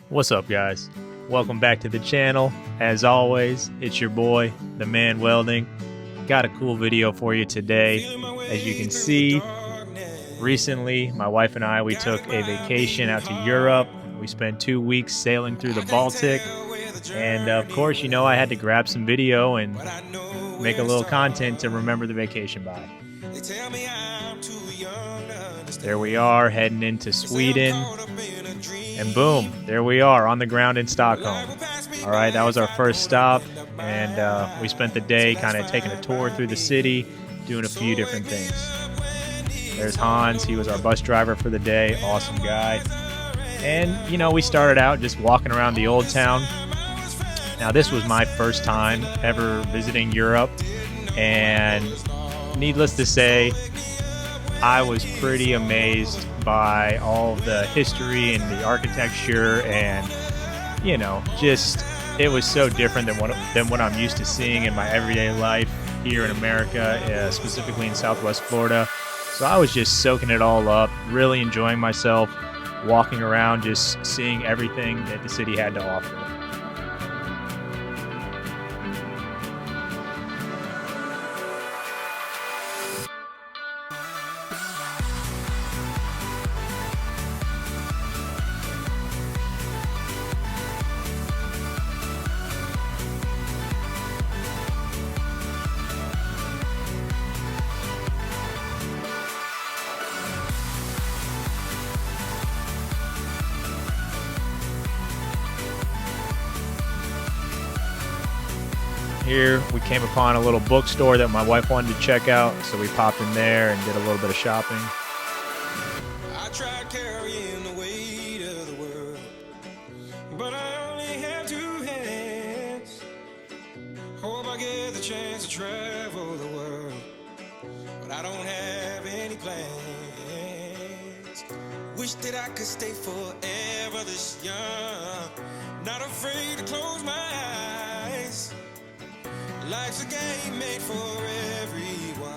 What's up, guys? Welcome back to the channel. As always, it's your boy, the man welding. Got a cool video for you today. As you can see, recently my wife and I, we took a vacation out to Europe. We spent 2 weeks sailing through the Baltic. And of course, you know, I had to grab some video and make a little content to remember the vacation by. There we are, heading into Sweden. And boom, there we are on the ground in Stockholm. All right, that was our first stop. And we spent the day kind of taking a tour through the city, doing a few different things. There's Hans. He was our bus driver for the day. Awesome guy. And, you know, we started out just walking around the old town. Now, this was my first time ever visiting Europe. And needless to say, I was pretty amazed by all the history and the architecture, and you know, just it was so different than what I'm used to seeing in my everyday life here in America, specifically in Southwest Florida. So I was just soaking it all up, really enjoying myself, walking around, just seeing everything that the city had to offer. Here we came upon a little bookstore that my wife wanted to check out, so we popped in there and did a little bit of shopping. I tried carrying the weight of the world, but I only have 2 hands. Hope I get the chance to travel the world, but I don't have any plans. Wish that I could stay forever this young, not afraid to close my eyes. Life's a game made for everyone,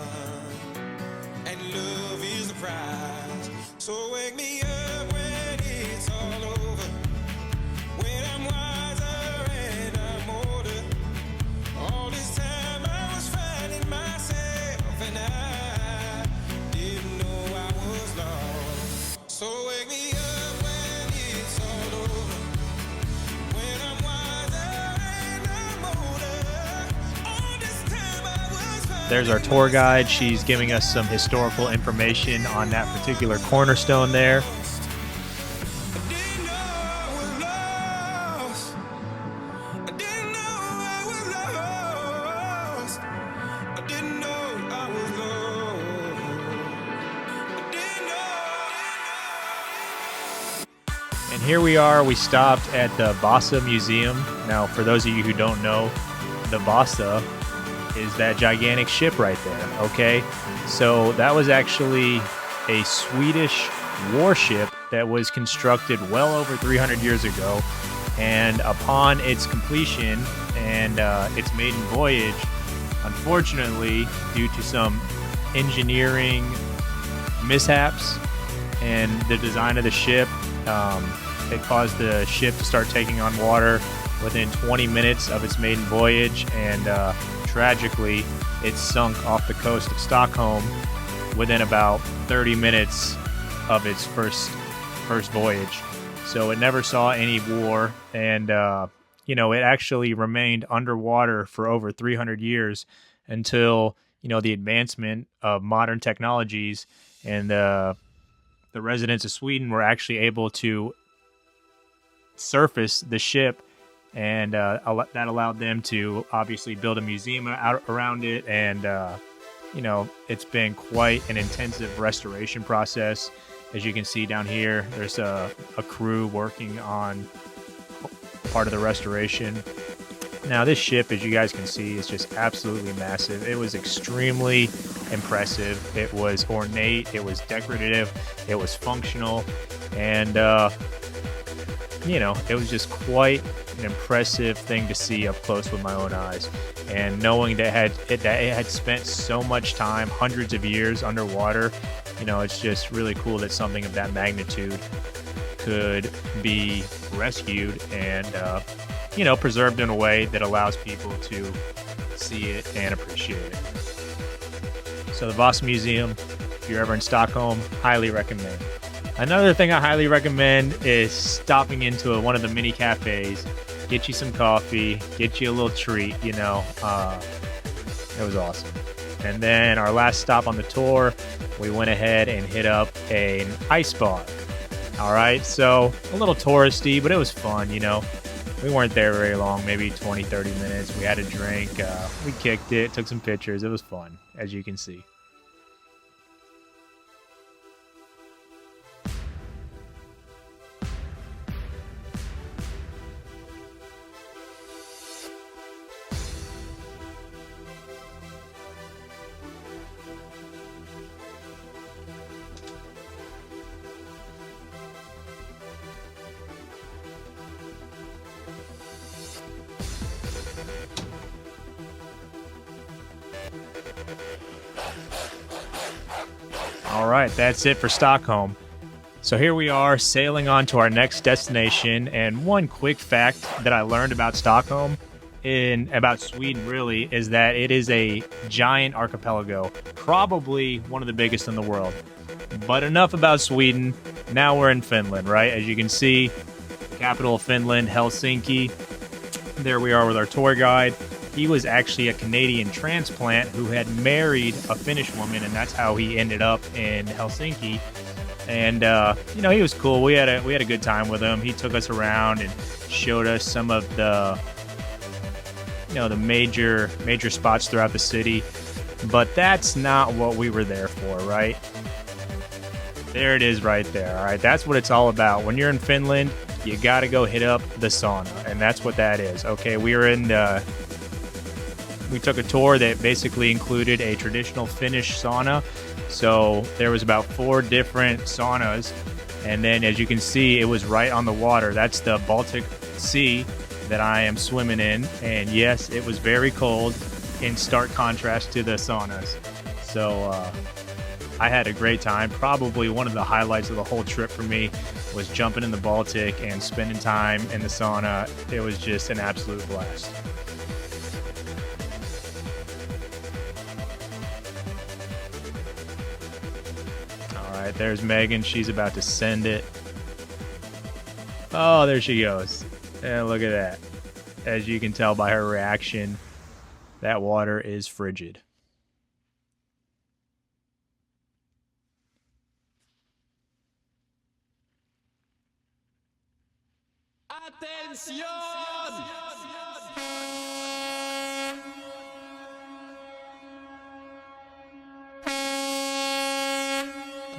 and love is the prize. So wake me up when it's all over, when I'm wiser and I'm older. All this time I was finding myself, and I didn't know I was lost. So wake me up when it's all over, when I'm wiser and I'm older. There's our tour guide. She's giving us some historical information on that particular cornerstone there. And here we are. We stopped at the Vasa Museum. Now, for those of you who don't know, the Vasa is that gigantic ship right there, okay? So that was actually a Swedish warship that was constructed well over 300 years ago, and upon its completion and its maiden voyage, unfortunately, due to some engineering mishaps and the design of the ship, it caused the ship to start taking on water within 20 minutes of its maiden voyage, and tragically, it sunk off the coast of Stockholm within about 30 minutes of its first voyage. So it never saw any war, and you know, it actually remained underwater for over 300 years until, you know, the advancement of modern technologies, and the residents of Sweden were actually able to surface the ship. And that allowed them to obviously build a museum out around it. And, you know, it's been quite an intensive restoration process. As you can see down here, there's a crew working on part of the restoration. Now, this ship, as you guys can see, is just absolutely massive. It was extremely impressive. It was ornate. It was decorative. It was functional. And, you know, it was just quite an impressive thing to see up close with my own eyes. And knowing that it had spent so much time, hundreds of years underwater, you know, it's just really cool that something of that magnitude could be rescued and, preserved in a way that allows people to see it and appreciate it. So the Vasa Museum, if you're ever in Stockholm, highly recommend. Another thing I highly recommend is stopping into one of the mini cafes, get you some coffee, get you a little treat, it was awesome. And then our last stop on the tour, we went ahead and hit up an ice bar. All right, so a little touristy, but it was fun, We weren't there very long, maybe 20, 30 minutes. We had a drink, we kicked it, took some pictures. It was fun, as you can see. All right, that's it for Stockholm. So here we are sailing on to our next destination. And one quick fact that I learned about Stockholm, about Sweden really, is that it is a giant archipelago, probably one of the biggest in the world. But enough about Sweden. Now we're in Finland, right? As you can see, capital of Finland, Helsinki. There we are with our tour guide. He was actually a Canadian transplant who had married a Finnish woman, and that's how he ended up in Helsinki. And he was cool. We had a good time with him. He took us around and showed us some of the the major spots throughout the city. But that's not what we were there for, right? There it is right there. All right, that's what it's all about. When you're in Finland, you got to go hit up the sauna, and that's what that is. Okay, we took a tour that basically included a traditional Finnish sauna. So there was about 4 different saunas. And then as you can see, it was right on the water. That's the Baltic Sea that I am swimming in. And yes, it was very cold in stark contrast to the saunas. So I had a great time. Probably one of the highlights of the whole trip for me was jumping in the Baltic and spending time in the sauna. It was just an absolute blast. All right, there's Megan. She's about to send it. Oh, there she goes. And look at that. As you can tell by her reaction, that water is frigid. Attention!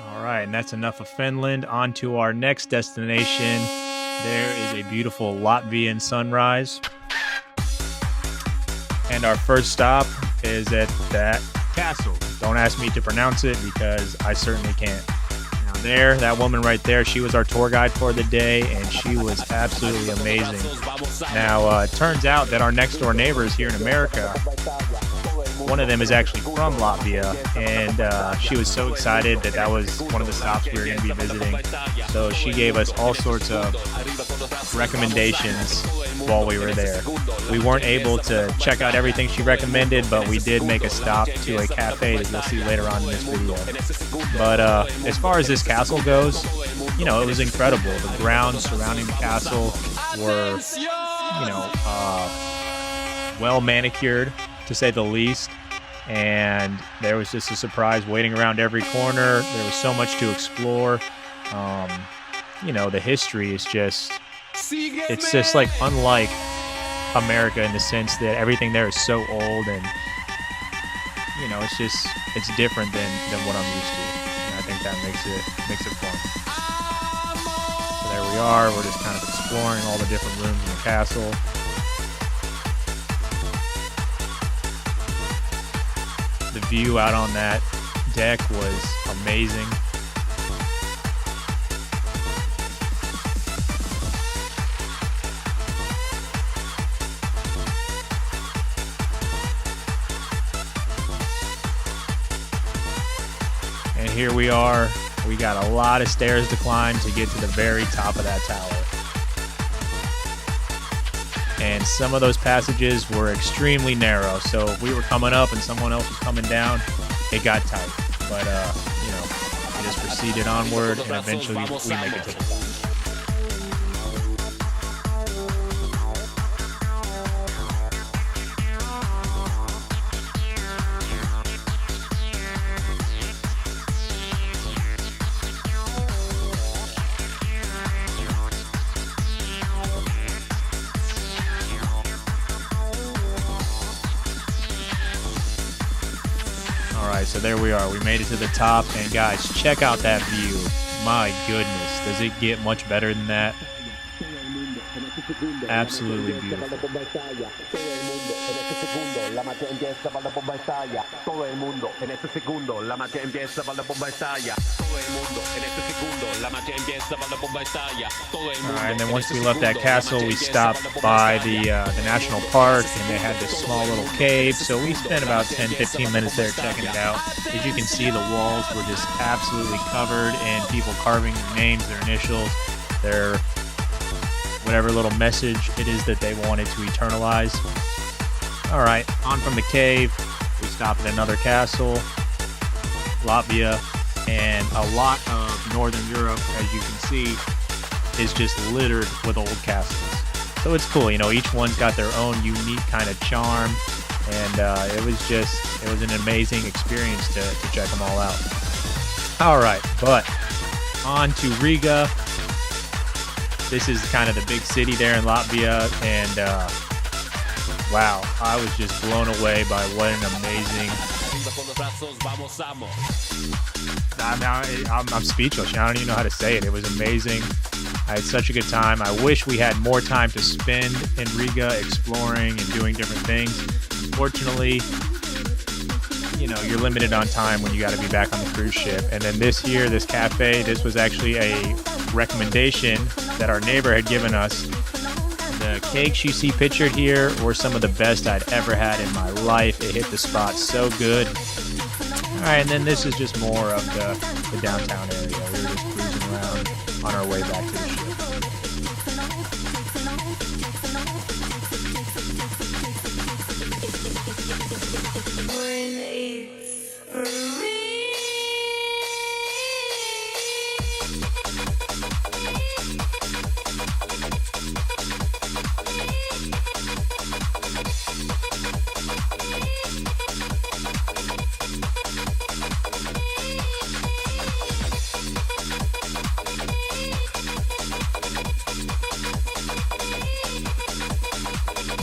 All right, and that's enough of Finland. On to our next destination. There is a beautiful Latvian sunrise. And our first stop is at that castle. Don't ask me to pronounce it because I certainly can't. Now there, that woman right there, she was our tour guide for the day, and she was absolutely amazing. Now, it turns out that our next door neighbors here in America, one of them is actually from Latvia, and she was so excited that was one of the stops we were going to be visiting. So she gave us all sorts of recommendations while we were there. We weren't able to check out everything she recommended, but we did make a stop to a cafe that you'll see later on in this video. But as far as this castle goes, it was incredible. The grounds surrounding the castle were, well manicured, to say the least. And there was just a surprise waiting around every corner. There was so much to explore. The history is just like unlike America in the sense that everything there is so old, and it's different than what I'm used to. And I think that makes it fun. So there we are. We're just kind of exploring all the different rooms in the castle. The view out on that deck was amazing. And here we are We got a lot of stairs to climb to get to the very top of that tower. And some of those passages were extremely narrow, so if we were coming up and someone else was coming down, it got tight. But, you know, we just proceeded onward, and eventually we make it to the top. Alright, so there we are. We made it to the top, and guys, check out that view. My goodness, does it get much better than that? Absolutely beautiful. Alright, and then once we left that castle, we stopped by the national park, and they had this small little cave, so we spent about 10-15 minutes there checking it out. As you can see, the walls were just absolutely covered in people carving their names, their initials, their whatever little message it is that they wanted to eternalize. Alright, on from the cave, we stopped at another castle, Latvia, and a lot of Northern Europe, as you can see, is just littered with old castles. So it's cool, you know, each one's got their own unique kind of charm, and it was an amazing experience to check them all out. Alright, but on to Riga. This is kind of the big city there in Latvia, and wow, I was just blown away by what an amazing... I'm speechless. I don't even know how to say it. It was amazing. I had such a good time. I wish we had more time to spend in Riga exploring and doing different things. Unfortunately, you know, you're limited on time when you got to be back on the cruise ship. And then this cafe, this was actually a recommendation that our neighbor had given us. The cakes you see pictured here were some of the best I'd ever had in my life. It hit the spot so good. Alright, and then this is just more of the downtown area. We were just cruising around on our way back to the ship.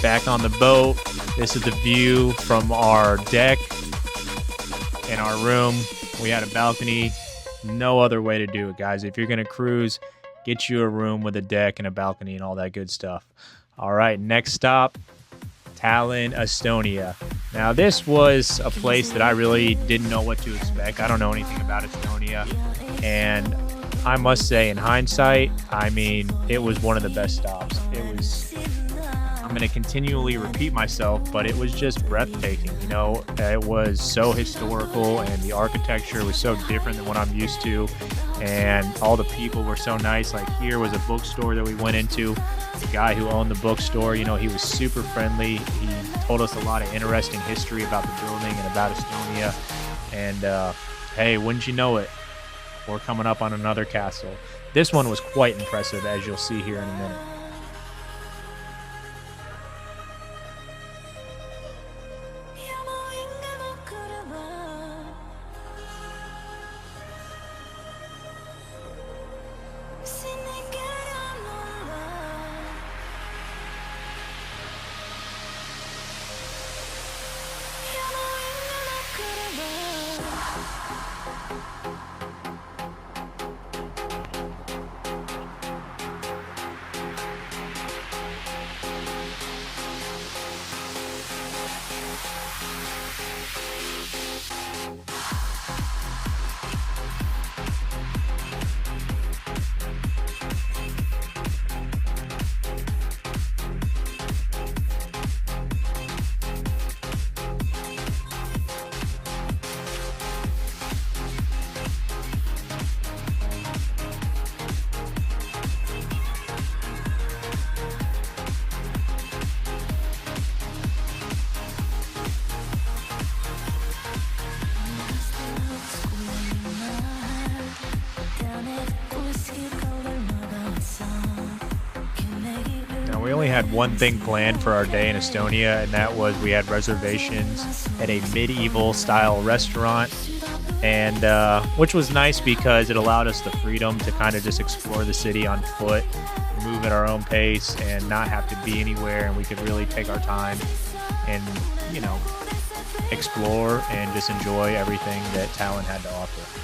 Back on the boat, this is the view from our deck in our room. We had a balcony. No other way to do it, guys. If you're going to cruise, get you a room with a deck and a balcony and all that good stuff. All right, next stop, Tallin, Estonia. Now, this was a place that I really didn't know what to expect. I don't know anything about Estonia. And I must say, in hindsight, I mean, it was one of the best stops. I'm going to continually repeat myself, but it was just breathtaking. You know, it was so historical, and the architecture was so different than what I'm used to, and all the people were so nice. Like, here was a bookstore that we went into. The guy who owned the bookstore, you know, he was super friendly. He told us a lot of interesting history about the building and about Estonia. And hey, wouldn't you know it, we're coming up on another castle. This one was quite impressive, as you'll see here in a minute. we only had one thing planned for our day in Estonia, and that was we had reservations at a medieval style restaurant, and which was nice because it allowed us the freedom to kind of just explore the city on foot, move at our own pace, and not have to be anywhere, and we could really take our time and, you know, explore and just enjoy everything that Tallinn had to offer.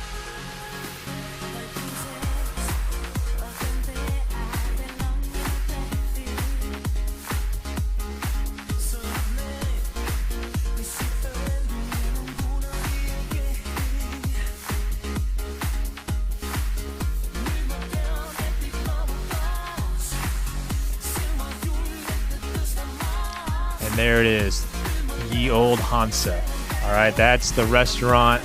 And there it is, Ye Old Hansa. All right, that's the restaurant,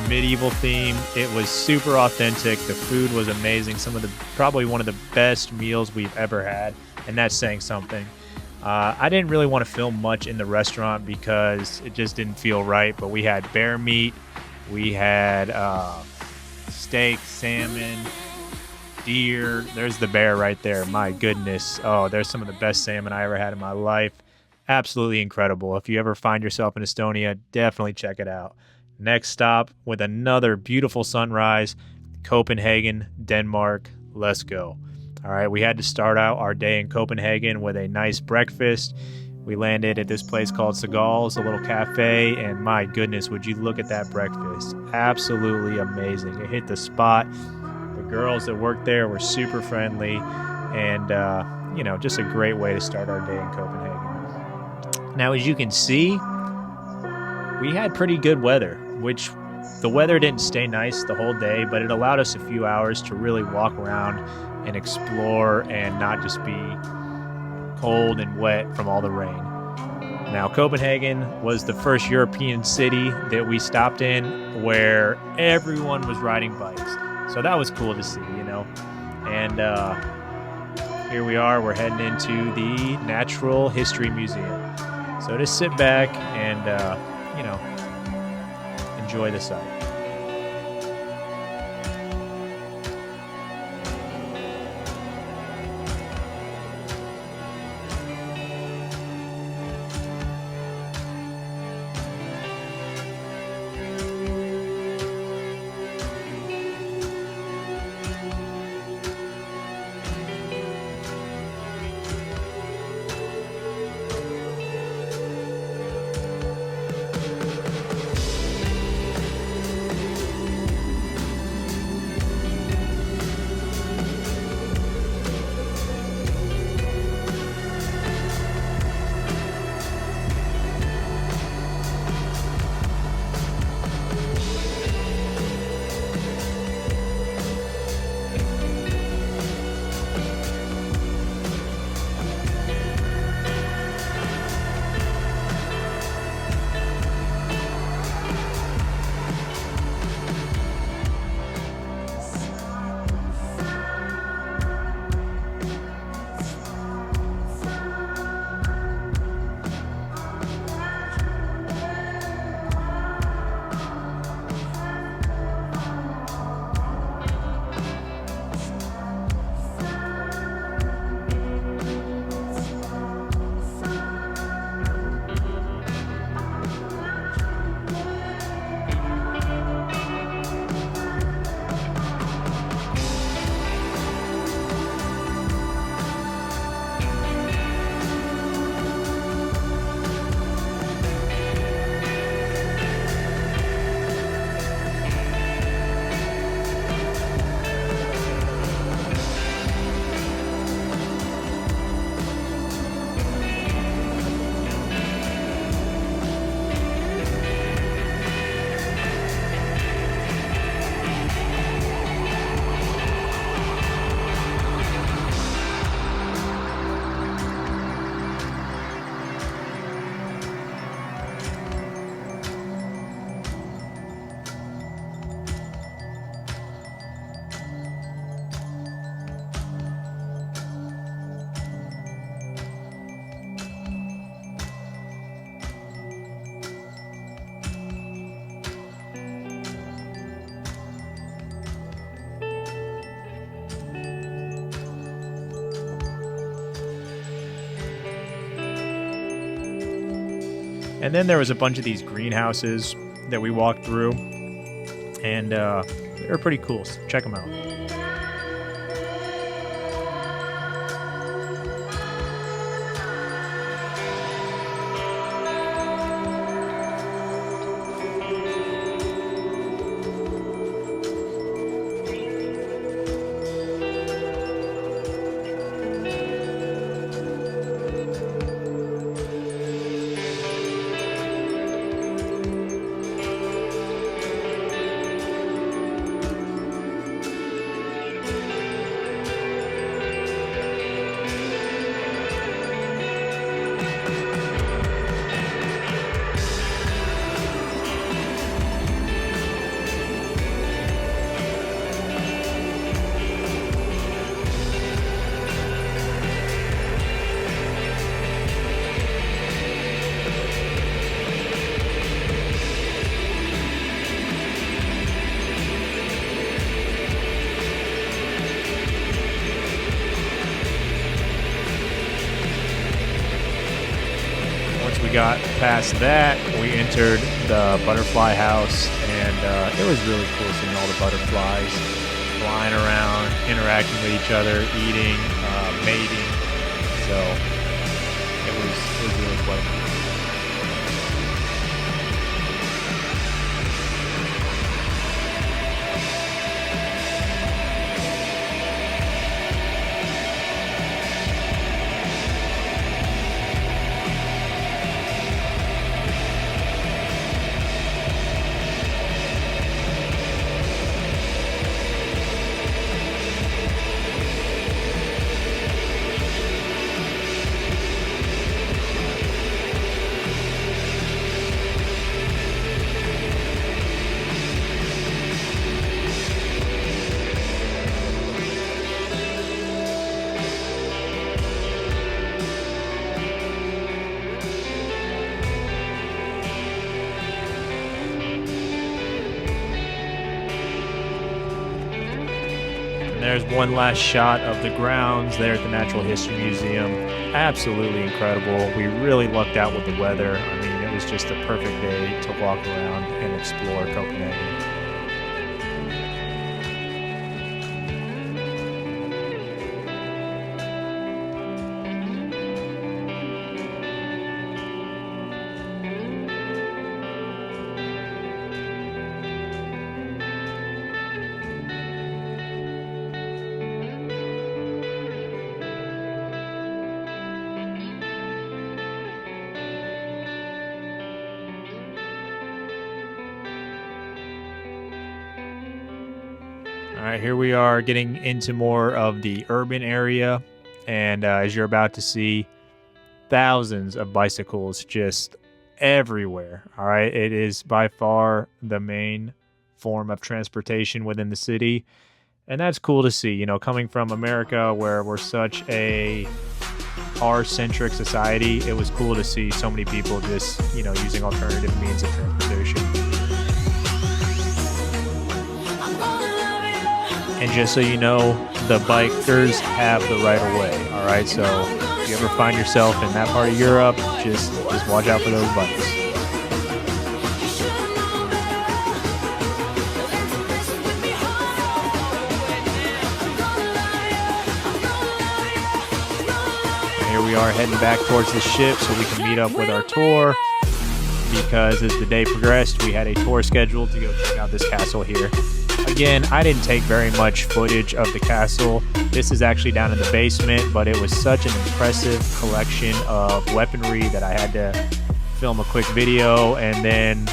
medieval theme. It was super authentic. The food was amazing. Probably one of the best meals we've ever had, and that's saying something. I didn't really want to film much in the restaurant because it just didn't feel right, but we had bear meat, we had steak, salmon, deer. There's the bear right there. My goodness. Oh, there's some of the best salmon I ever had in my life. Absolutely incredible. If you ever find yourself in Estonia, definitely check it out. Next stop with another beautiful sunrise, Copenhagen, Denmark. Let's go. All right, we had to start out our day in Copenhagen with a nice breakfast. We landed at this place called Seagal's, a little cafe, and my goodness, would you look at that breakfast. Absolutely amazing. It hit the spot. The girls that worked there were super friendly, and, just a great way to start our day in Copenhagen. Now, as you can see, we had pretty good weather, which the weather didn't stay nice the whole day, but it allowed us a few hours to really walk around and explore and not just be cold and wet from all the rain. Now, Copenhagen was the first European city that we stopped in where everyone was riding bikes. So that was cool to see, And here we are. We're heading into the Natural History Museum. So just sit back and, enjoy the sight. And then there was a bunch of these greenhouses that we walked through, and they were pretty cool. So check them out. We got past that, we entered the butterfly house, and it was really cool seeing all the butterflies flying around, interacting with each other, eating, mating. So it was really quite cool. There's one last shot of the grounds there at the Natural History Museum. Absolutely incredible. We really lucked out with the weather. I mean, it was just a perfect day to walk around and explore Copenhagen. All right, here we are getting into more of the urban area, and as you're about to see, thousands of bicycles just everywhere. All right, it is by far the main form of transportation within the city, and that's cool to see. You know, coming from America, where we're such a car-centric society, it was cool to see so many people just, you know, using alternative means of transportation. And just so you know, the bikers have the right of way, all right? So if you ever find yourself in that part of Europe, just watch out for those bikes. And here we are heading back towards the ship so we can meet up with our tour, because as the day progressed, we had a tour scheduled to go check out this castle here. Again, I didn't take very much footage of the castle. This is actually down in the basement, but it was such an impressive collection of weaponry that I had to film a quick video. And then,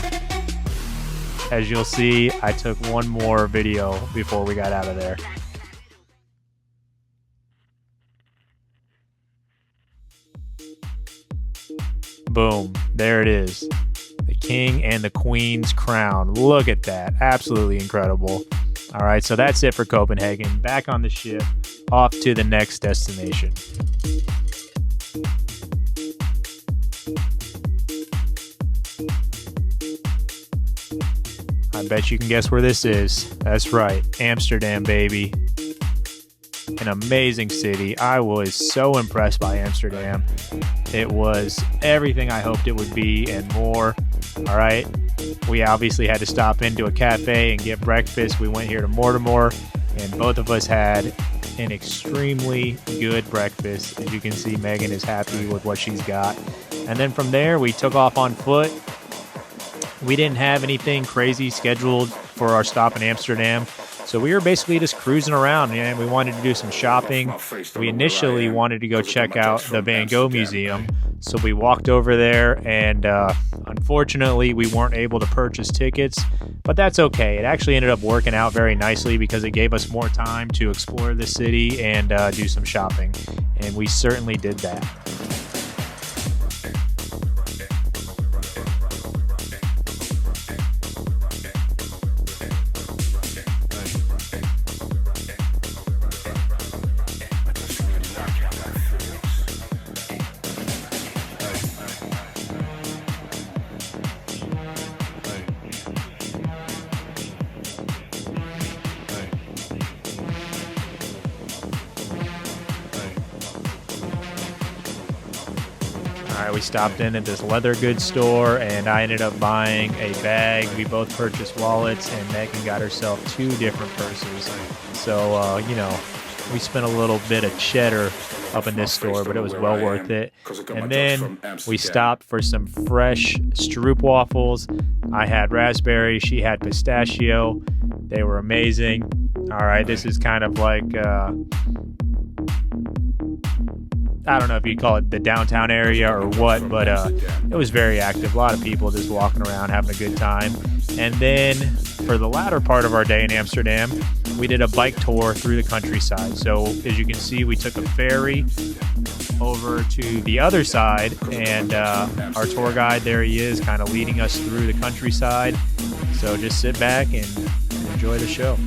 as you'll see, I took one more video before we got out of there. Boom, there it is. The King and the Queen's crown. Look at that. Absolutely incredible. All right, so that's it for Copenhagen. Back on the ship, off to the next destination. I bet you can guess where this is. That's right, Amsterdam, baby. an amazing city. I was so impressed by Amsterdam. It was everything I hoped it would be and more. All right. We obviously had to stop into a cafe and get breakfast. We went here to Mortimer, and both of us had an extremely good breakfast. As you can see, Megan is happy with what she's got. And then from there, we took off on foot. We didn't have anything crazy scheduled for our stop in Amsterdam, so we were basically just cruising around, and we wanted to do some shopping. We initially wanted to go check out the Van Gogh Museum, so we walked over there, and unfortunately, we weren't able to purchase tickets, but that's okay. It actually ended up working out very nicely because it gave us more time to explore the city and do some shopping, and we certainly did that. All right, we stopped in at this leather goods store, and I ended up buying a bag. We both purchased wallets, and Megan got herself 2 different purses. So, we spent a little bit of cheddar up in this store, but it was well worth it. And then we stopped for some fresh stroopwafels. I had raspberry, she had pistachio. They were amazing. All right, this is kind of like... I don't know if you call it the downtown area or what, but it was very active. A lot of people just walking around having a good time. And then for the latter part of our day in Amsterdam, we did a bike tour through the countryside. So as you can see, we took a ferry over to the other side, and our tour guide, there he is, kind of leading us through the countryside. So just sit back and enjoy the show.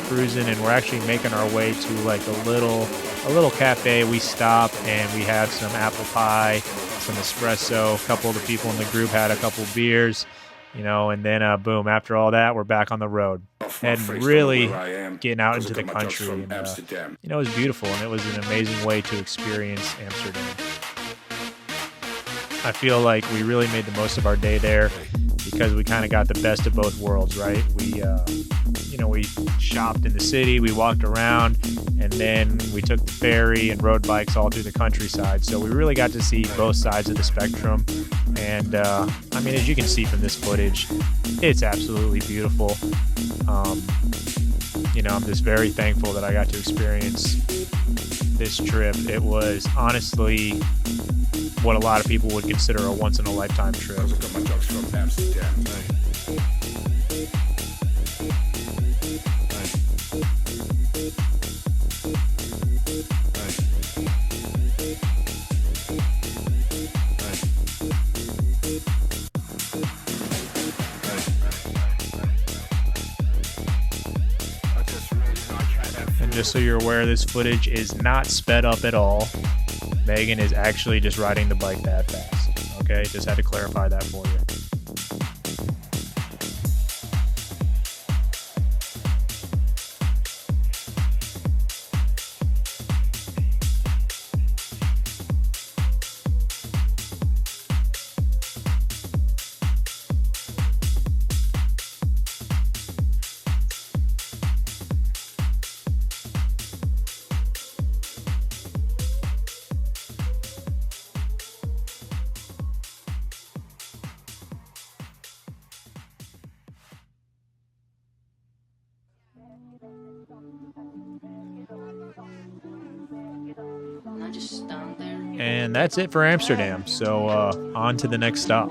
Cruising, and we're actually making our way to like a little cafe. We stop and we have some apple pie, some espresso. A couple of the people in the group had a couple beers, and then boom, after all that, we're back on the road and really getting out into the country. And it was beautiful, and it was an amazing way to experience Amsterdam. I feel like we really made the most of our day there because we kind of got the best of both worlds, right? We shopped in the city, we walked around, and then we took the ferry and rode bikes all through the countryside. So we really got to see both sides of the spectrum. And as you can see from this footage, it's absolutely beautiful. I'm just very thankful that I got to experience this trip. It was honestly what a lot of people would consider a once-in-a-lifetime trip. And just so you're aware, this footage is not sped up at all. Megan is actually just riding the bike that fast. Okay, just had to clarify that for you. And that's it for Amsterdam. So on to the next stop.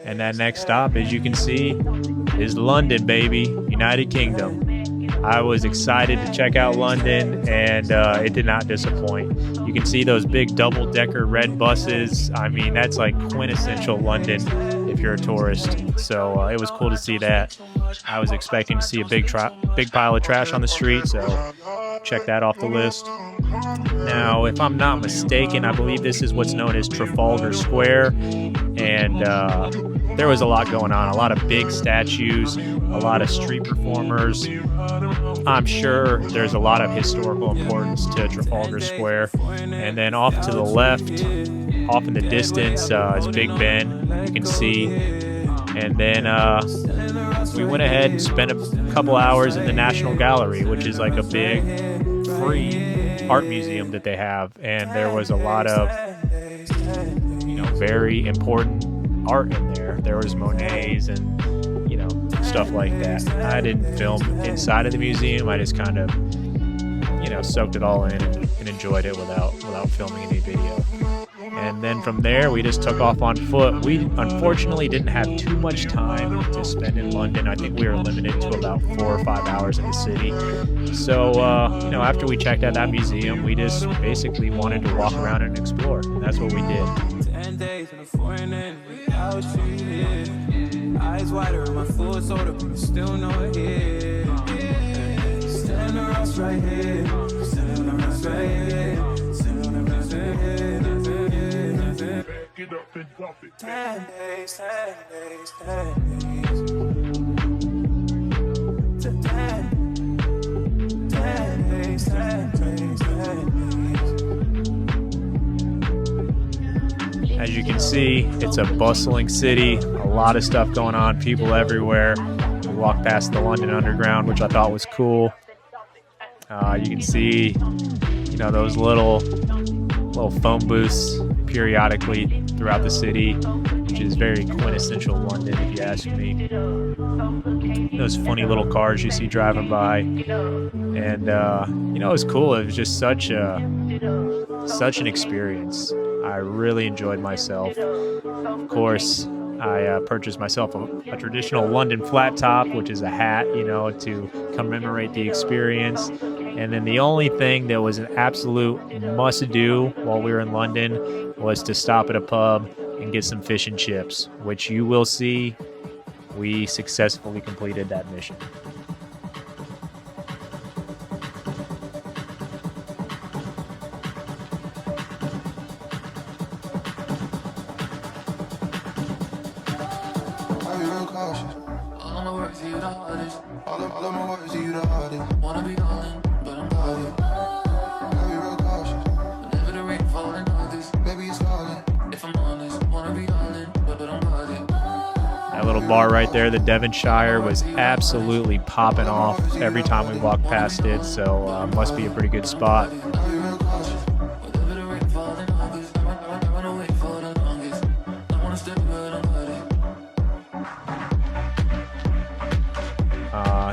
And that next stop, as you can see, is London, baby, United Kingdom. I was excited to check out London, and it did not disappoint. You can see those big double-decker red buses. I mean, that's like quintessential London if you're a tourist. So it was cool to see that. I was expecting to see a big pile of trash on the street, so check that off the list. Now, if I'm not mistaken, I believe this is what's known as Trafalgar Square, and there was a lot going on, a lot of big statues, a lot of street performers. I'm sure there's a lot of historical importance to Trafalgar Square. And then off to the left, off in the distance, is Big Ben, you can see. And then we went ahead and spent a couple hours in the National Gallery, which is like a big free art museum that they have. And there was a lot of, very important art in there. There was Monet's and stuff like that. I didn't film inside of the museum. I just kind of soaked it all in and enjoyed it without filming any video. And then from there we just took off on foot. We unfortunately didn't have too much time to spend in London. I think we were limited to about 4 or 5 hours in the city. So after we checked out that museum, we just basically wanted to walk around and explore, and that's what we did. 10 days in a foreign land, I was treated. Eyes wider, my full soda, but still no here. Still in the rust right here. Still in the rust right here. Still in the rust right here. Get up and drop it. 10 days, 10 days, 10 days. 10 days, 10 days, 10 days. As you can see, it's a bustling city, a lot of stuff going on, people everywhere. We walked past the London Underground, which I thought was cool. You can see, those little phone booths periodically throughout the city, which is very quintessential London, if you ask me. Those funny little cars you see driving by, and it was cool. It was just such an experience. I really enjoyed myself. Of course, I purchased myself a traditional London flat top, which is a hat, to commemorate the experience. And then the only thing that was an absolute must-do while we were in London was to stop at a pub and get some fish and chips, which you will see we successfully completed that mission. That little bar right there, the Devonshire, was absolutely popping off every time we walked past it, so must be a pretty good spot.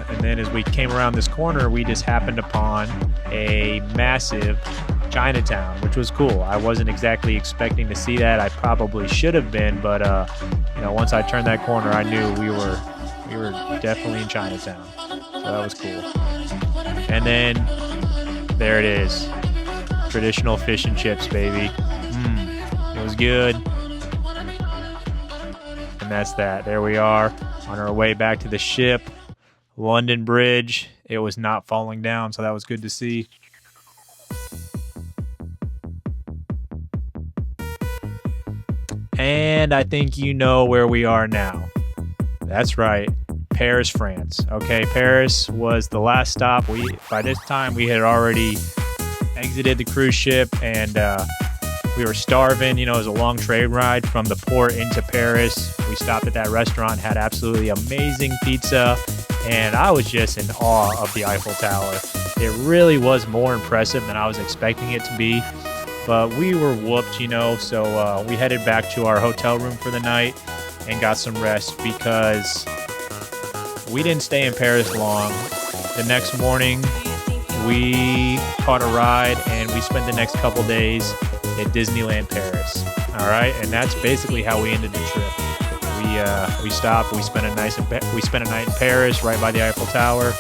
And then as we came around this corner, we just happened upon a massive Chinatown, which was cool. I wasn't exactly expecting to see that. I probably should have been, but once I turned that corner, I knew we were definitely in Chinatown. So that was cool. And then there it is, traditional fish and chips, baby. It was good. And that's that. There we are on our way back to the ship. London Bridge, it was not falling down, so that was good to see. And I think you know where we are now. That's right, Paris, France. Okay, Paris was the last stop. By this time, we had already exited the cruise ship, and we were starving. It was a long train ride from the port into Paris. We stopped at that restaurant, had absolutely amazing pizza, and I was just in awe of the Eiffel Tower. It really was more impressive than I was expecting it to be, but we were whooped, so we headed back to our hotel room for the night and got some rest because we didn't stay in Paris long. The next morning, we caught a ride and we spent the next couple days at Disneyland Paris. All right, and that's basically how we ended the trip. We stopped. We spent a night in Paris, right by the Eiffel Tower,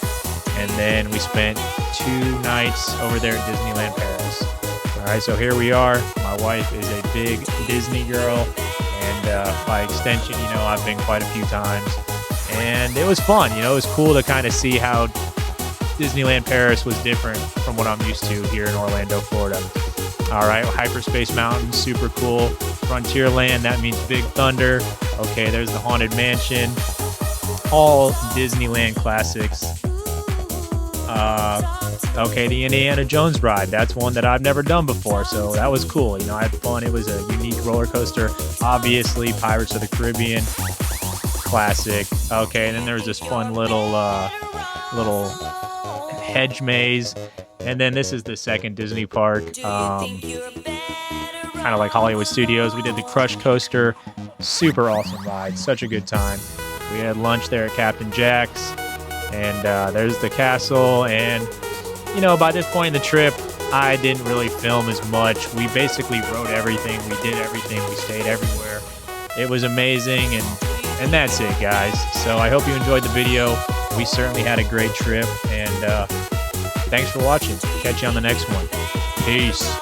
and then we spent 2 nights over there at Disneyland Paris. All right, so here we are. My wife is a big Disney girl, and by extension, I've been quite a few times, and it was fun. It was cool to kind of see how Disneyland Paris was different from what I'm used to here in Orlando, Florida. All right, Hyperspace Mountain, super cool. Frontierland, that means Big Thunder. Okay, there's the Haunted Mansion. All Disneyland classics. Okay, the Indiana Jones ride. That's one that I've never done before, so that was cool. I had fun. It was a unique roller coaster. Obviously, Pirates of the Caribbean, classic. Okay, and then there's this fun little hedge maze. And then this is the second Disney park, kind of like Hollywood Studios. We did the Crush Coaster, super awesome ride, such a good time. We had lunch there at Captain Jack's, and there's the castle. And, by this point in the trip, I didn't really film as much. We basically rode everything. We did everything. We stayed everywhere. It was amazing, and that's it, guys. So I hope you enjoyed the video. We certainly had a great trip, and thanks for watching. Catch you on the next one. Peace.